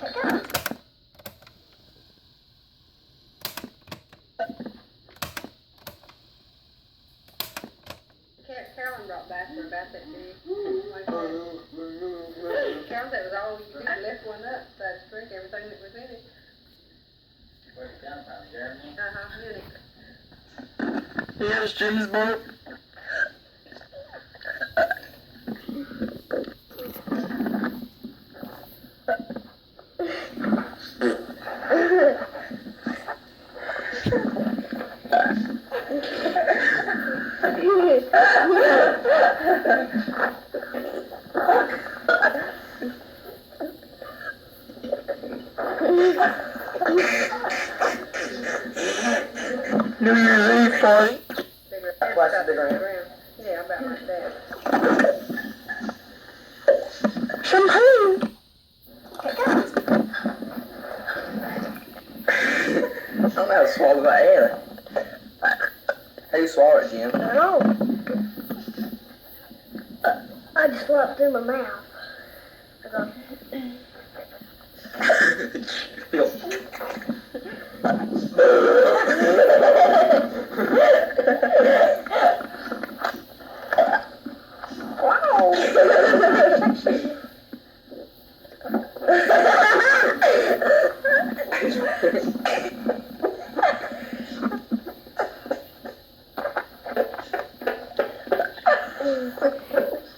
Carolyn brought back her basket to you. Like that. Carolyn said it was all you could lift one up, so to drink everything that was in it. Where'd it come from, Germany? Munich. Yeah, it's Jimmy's boat. New Year's Eve party. Twice the bigger end. Yeah, about like that. Champagne. I don't know how to swallow that air. How do you swallow it, Jim? I don't know. I just swallowed it through my mouth. I go,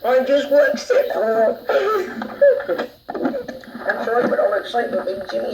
I just watched it. I'm sorry, but all that excitement made Jimmy